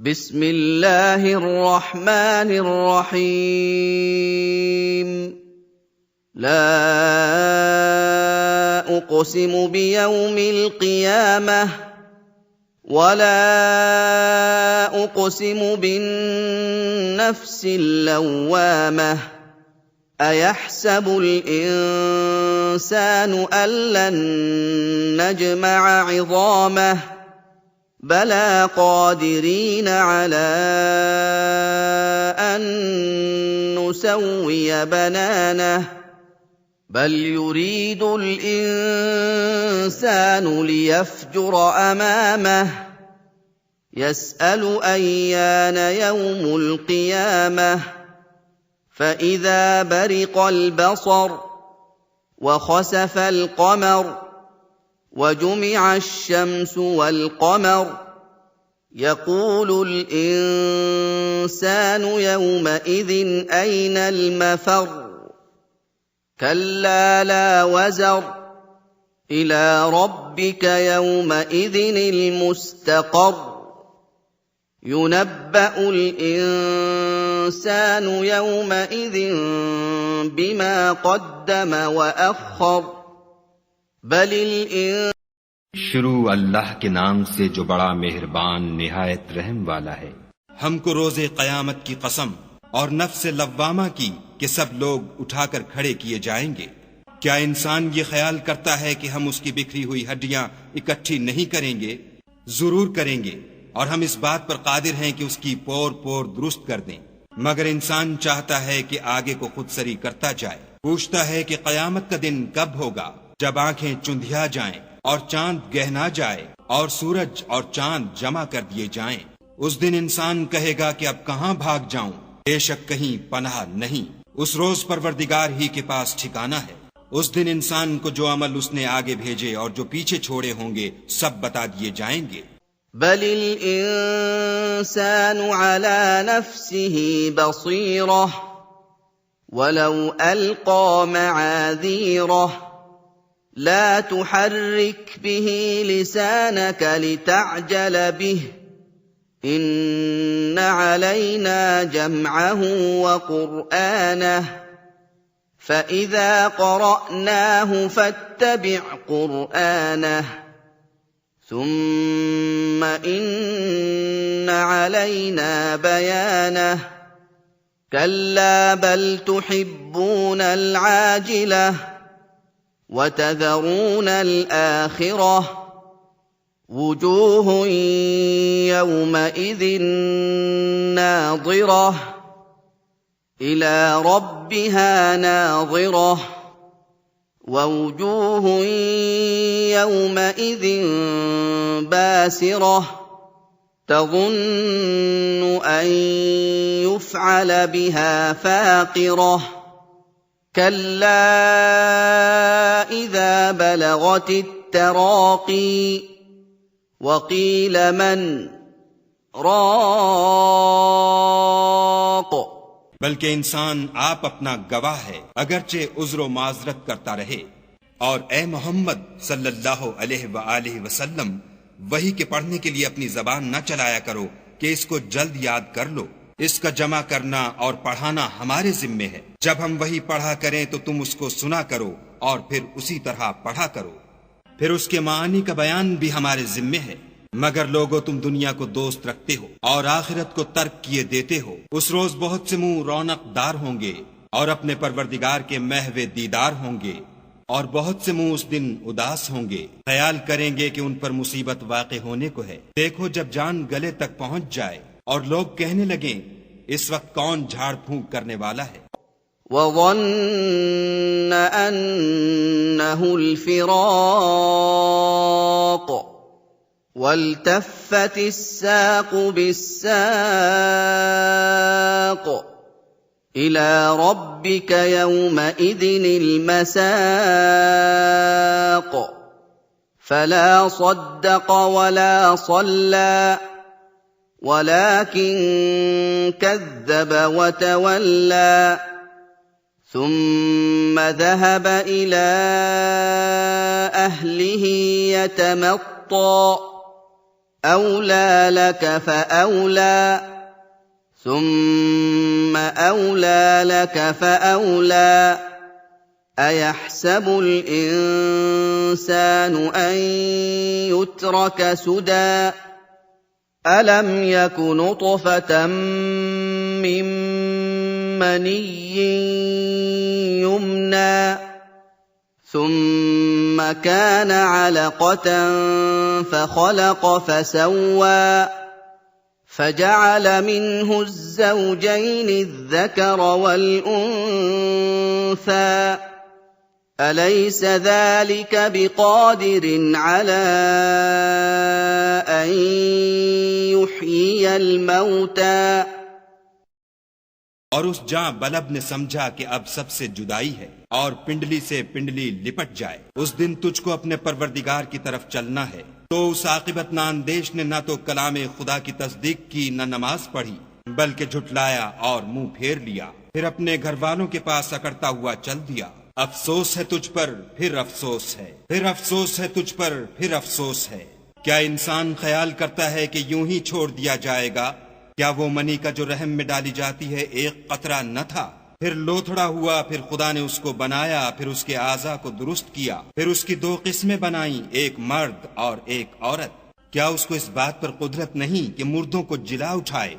بسم الله الرحمن الرحيم لا أقسم بيوم القيامة ولا أقسم بالنفس اللوامة أيحسب الإنسان أن لن نجمع عظامه بلى قادرين على أن نسوي بنانه بل يريد الإنسان ليفجر أمامه يسأل أيان يوم القيامة فإذا برق البصر وخسف القمر وجمع الشمس والقمر يقول الإنسان يومئذ أين المفر كلا لا وزر إلى ربك يومئذ المستقر ينبأ الإنسان يومئذ بما قدم وأخر بل शुरू अल्लाह के नाम से जो बड़ा मेहरबान निहायत रहम वाला है। हमको रोजे कयामत की कसम और नफ्स लव्वामा की कि सब लोग उठाकर खड़े किए जाएंगे। क्या इंसान ये ख्याल करता है कि हम उसकी बिखरी हुई हड्डियां इकट्ठी नहीं करेंगे? जरूर करेंगे और हम इस बात पर कादिर हैं कि उसकी पोर पोर दुरुस्त कर दें। मगर इंसान चाहता है कि आगे को खुदसरी करता जाए। पूछता है कि कयामत का दिन कब होगा, जब आंखें चुंधिया जाएं और चांद गहना जाए और सूरज और चांद जमा कर दिए जाएं। उस दिन इंसान कहेगा कि अब कहां भाग जाऊं, बेशक कहीं पनाह नहीं। उस रोज परवरदिगार ही के पास ठिकाना है। उस दिन इंसान को जो अमल उसने आगे भेजे और जो पीछे छोड़े होंगे सब बता दिए जाएंगे। बलिल इंसानु अला नफ्सिही बसीरह वलौ अलक़ा मआज़ीरह لا تحرك به لسانك لتعجل به إن علينا جمعه وقرآنه فإذا قرأناه فاتبع قرآنه ثم إن علينا بيانه كلا بل تحبون العاجلة وتذرون الآخرة وجوه يومئذ ناظرة إلى ربها ناظرة ووجوه يومئذ باسرة تظن أن يفعل بها فاقرة كلا إذا بلغت التراقي وقيل من راق बल्कि इंसान आप अपना गवाह है, अगरचे उज़्र माजरत करता रहे। और ए मोहम्मद सल्लल्लाहु अलैहि वसल्लम, वही के पढ़ने के लिए अपनी जबान न चलाया करो कि इसको जल्द याद कर लो। इसका जमा करना और पढ़ाना हमारे जिम्मे है। जब हम वही पढ़ा करें तो तुम उसको सुना करो और फिर उसी तरह पढ़ा करो। फिर उसके मानी का बयान भी हमारे जिम्मे है। मगर लोगों, तुम दुनिया को दोस्त रखते हो और आखिरत को तर्क किए देते हो। उस रोज बहुत से मुंह रौनकदार होंगे और अपने परवरदिगार के महवे दीदार होंगे, और बहुत से मुंह उस दिन उदास होंगे। ख्याल करेंगे कि उन पर मुसीबत वाक़े होने को है। देखो, जब जान गले तक पहुंच जाए और लोग कहने लगे, इस वक्त कौन झाड़ फूंक करने वाला है। وظن أنه الفراق والتفت الساق بالساق إلى ربك يومئذ المساق فلا صدق ولا صلى ولكن كذب وتولى ثم ذهب إلى أهله يتمطى أولى لك فأولى ثم أولى لك فأولى أيحسب الإنسان أن يترك سدى ألم يك نطفة من مني يمنى ثم كان علقة فخلق فسوى فجعل منه الزوجين الذكر والأنثى أليس ذلك بقادر على أن يحيي الموتى और उस जां बलब ने समझा कि अब सबसे जुदाई है और पिंडली से पिंडली लिपट जाए, उस दिन तुझको अपने परवरदिगार की तरफ चलना है। तो उस आकिबत नांदेश ने न तो कलामे खुदा की तस्दीक की न नमाज पढ़ी, बल्कि झुटलाया और मुंह फेर लिया, फिर अपने घर वालों के पास अकड़ता हुआ चल दिया। अफसोस है तुझ पर फिर अफसोस है, फिर अफसोस है तुझ पर फिर अफसोस है। क्या इंसान ख्याल करता है कि यूं ही छोड़ दिया जाएगा? क्या वो मनी का जो रहम में डाली जाती है एक कतरा न था? फिर लोथड़ा हुआ, फिर खुदा ने उसको बनाया, फिर उसके आज़ा को दुरुस्त किया, फिर उसकी दो किस्में बनाई, एक मर्द और एक औरत। क्या उसको इस बात पर कुदरत नहीं कि मुर्दों को जिला उठाए